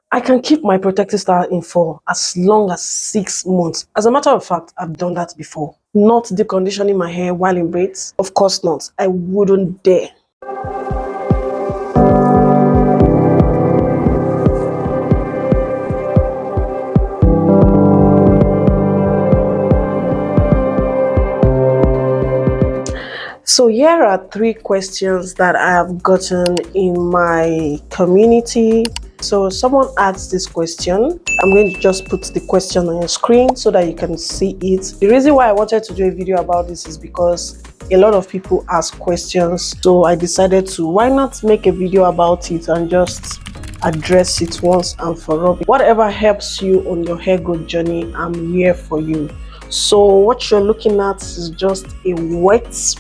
I can keep my protective style in for as long as 6 months. As a matter of fact, I've done that before. Not deconditioning my hair while in braids. Of course not. I wouldn't dare. So here are 3 questions that I have gotten in my community. So someone asked this question. I'm going to just put the question on your screen so that you can see it. The reason why I wanted to do a video about this is because a lot of people ask questions. So I decided to, why not make a video about it and just address it once and for all. Whatever helps you on your hair growth journey, I'm here for you. So what you're looking at is just a wet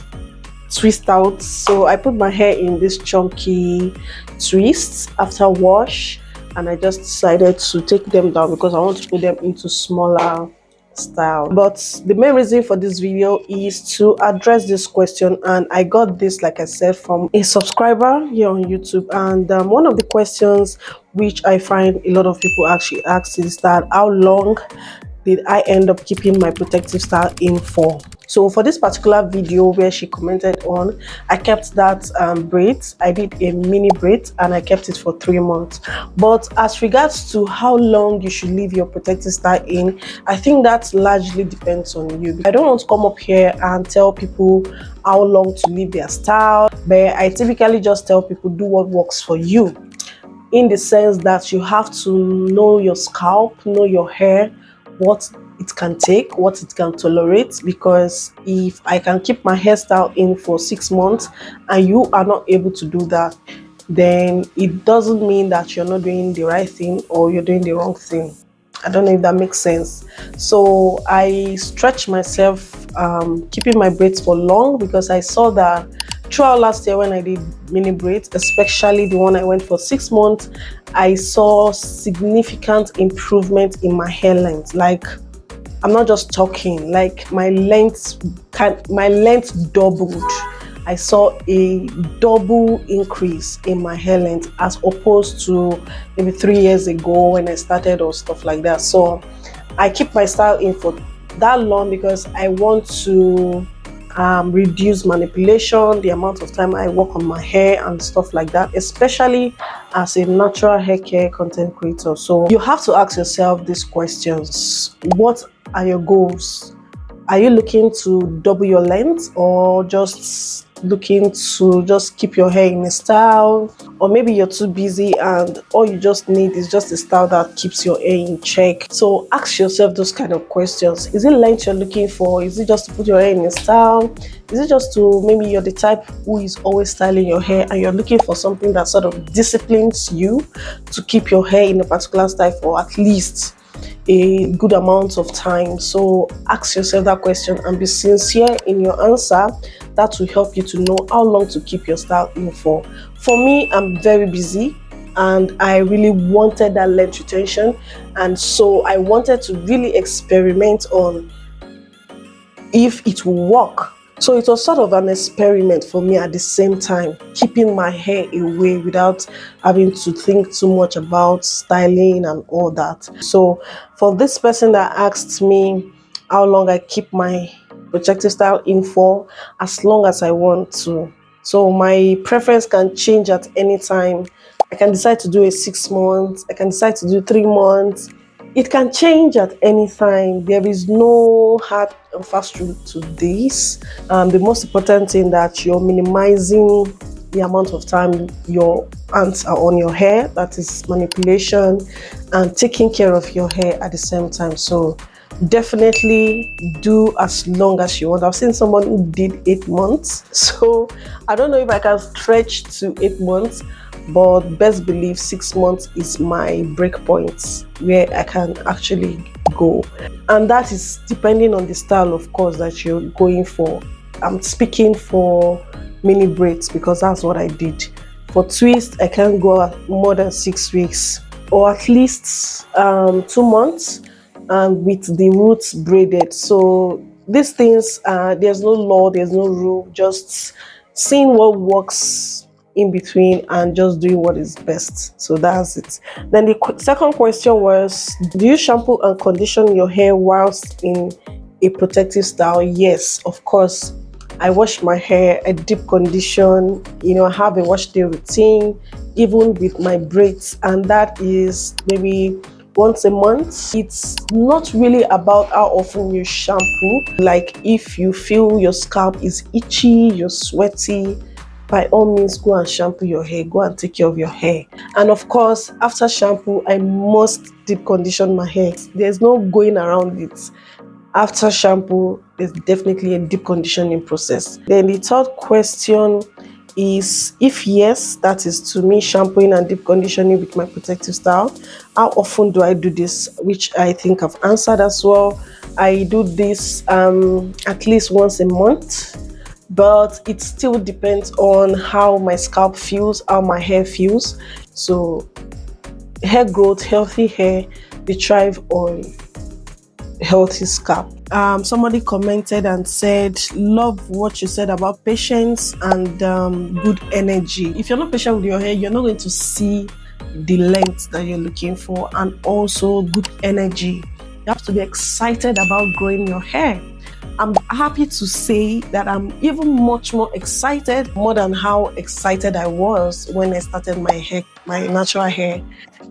twist out. So I put my hair in this chunky twists after wash, and I just decided to take them down because I want to put them into smaller style. But the main reason for this video is to address this question, and I got this, like I said, from a subscriber here on YouTube. And one of the questions which I find a lot of people actually ask is that how long did I end up keeping my protective style in for? So for this particular video where she commented on, I kept that braids. I did a mini braid and I kept it for 3 months. But as regards to how long you should leave your protective style in, I think that largely depends on you. I don't want to come up here and tell people how long to leave their style, but I typically just tell people do what works for you, in the sense that you have to know your scalp, know your hair, what it can take, what it can tolerate. Because if I can keep my hairstyle in for 6 months and you are not able to do that, then it doesn't mean that you're not doing the right thing or you're doing the wrong thing. I don't know if that makes sense. So I stretch myself keeping my braids for long, because I saw that throughout last year when I did mini braids, especially the one I went for 6 months, I saw significant improvement in my hair length. Like, I'm not just talking, like my length doubled. I saw a double increase in my hair length as opposed to maybe 3 years ago when I started or stuff like that. So I keep my style in for that long because I want to reduce manipulation, the amount of time I work on my hair and stuff like that, especially as a natural hair care content creator. So you have to ask yourself these questions. What are your goals? Are you looking to double your length, or just looking to just keep your hair in a style? Or maybe you're too busy and all you just need is just a style that keeps your hair in check. So ask yourself those kind of questions. Is it length you're looking for? Is it just to put your hair in a style? Is it just to, maybe you're the type who is always styling your hair and you're looking for something that sort of disciplines you to keep your hair in a particular style for at least a good amount of time? So ask yourself that question and be sincere in your answer. That will help you to know how long to keep your style in for. For me, I'm very busy and I really wanted that length retention, and so I wanted to really experiment on if it will work. So it was sort of an experiment for me at the same time, keeping my hair away without having to think too much about styling and all that. So for this person that asked me how long I keep my protective style in for, as long as I want to. So my preference can change at any time. I can decide to do a 6 months, I can decide to do 3 months. It can change at any time. There is no hard and fast rule to this. The most important thing that you're minimizing the amount of time your hands are on your hair, that is manipulation, and taking care of your hair at the same time. So definitely do as long as you want. I've seen someone who did 8 months, so I don't know if I can stretch to 8 months, but best believe 6 months is my break point where I can actually go. And that is depending on the style, of course, that you're going for. I'm speaking for mini braids because that's what I did. For twist, I can't go more than 6 weeks, or at least 2 months, with the roots braided. So these things, there's no law, there's no rule, just seeing what works in between and just doing what is best. So that's it. Then the second question was, do you shampoo and condition your hair whilst in a protective style? Yes, of course. I wash my hair, I deep condition, I have a wash day routine, even with my braids, and that is maybe once a month. It's not really about how often you shampoo. Like if you feel your scalp is itchy, you're sweaty, by all means go and shampoo your hair, go and take care of your hair. And of course, after shampoo, I must deep condition my hair. There's no going around it. After shampoo, there's definitely a deep conditioning process. Then the third question is, if yes, that is to me shampooing and deep conditioning with my protective style, how often do I do this? Which I think I've answered as well. I do this at least once a month, but it still depends on how my scalp feels, how my hair feels. So hair growth, healthy hair, they thrive on healthy scalp. Somebody commented and said, love what you said about patience and good energy. If you're not patient with your hair, you're not going to see the length that you're looking for, and also good energy. You have to be excited about growing your hair. I'm happy to say that I'm even much more excited, more than how excited I was when I started my natural hair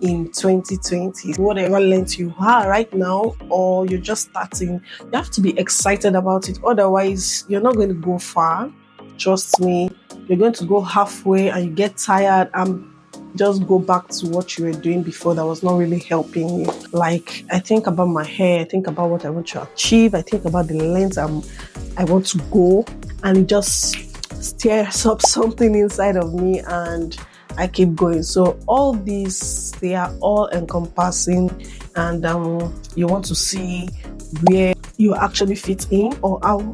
in 2020. Whatever length you are right now, or you're just starting, you have to be excited about it. Otherwise, you're not going to go far. Trust me, you're going to go halfway and you get tired and just go back to what you were doing before that was not really helping you. Like, I think about my hair, I think about what I want to achieve, I think about the length I want to go, and it just stirs up something inside of me and I keep going. So all these, they are all encompassing, and you want to see where you actually fit in, or how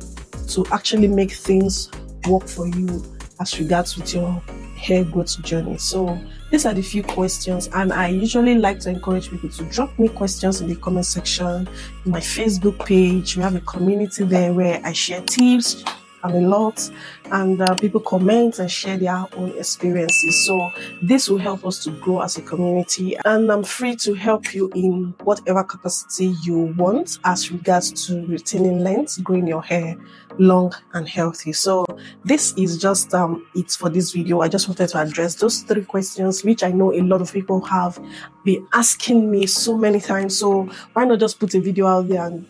to actually make things work for you as regards with your hair growth journey. So these are the few questions, and I usually like to encourage people to drop me questions in the comment section. In my Facebook page, we have a community there where I share tips and a lot, and people comment and share their own experiences. So this will help us to grow as a community, and I'm free to help you in whatever capacity you want as regards to retaining length, growing your hair long and healthy. So this is just it for this video. I just wanted to address those 3 questions, which I know a lot of people have been asking me so many times. So why not just put a video out there and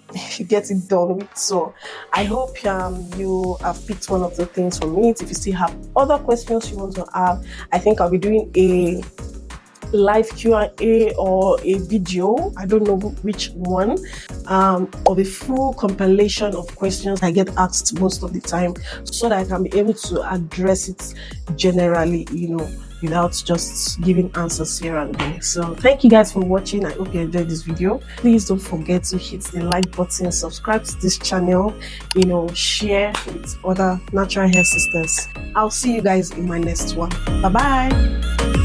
get it done with? So I hope you have picked one of the things from it. If you still have other questions you want to have, I think I'll be doing a live Q&A or a video, I don't know which one, of a full compilation of questions I get asked most of the time, so that I can be able to address it generally, without just giving answers here and there. So thank you guys for watching. I hope you enjoyed this video. Please don't forget to hit the like button, subscribe to this channel, share with other natural hair sisters. I'll see you guys in my next one. Bye bye.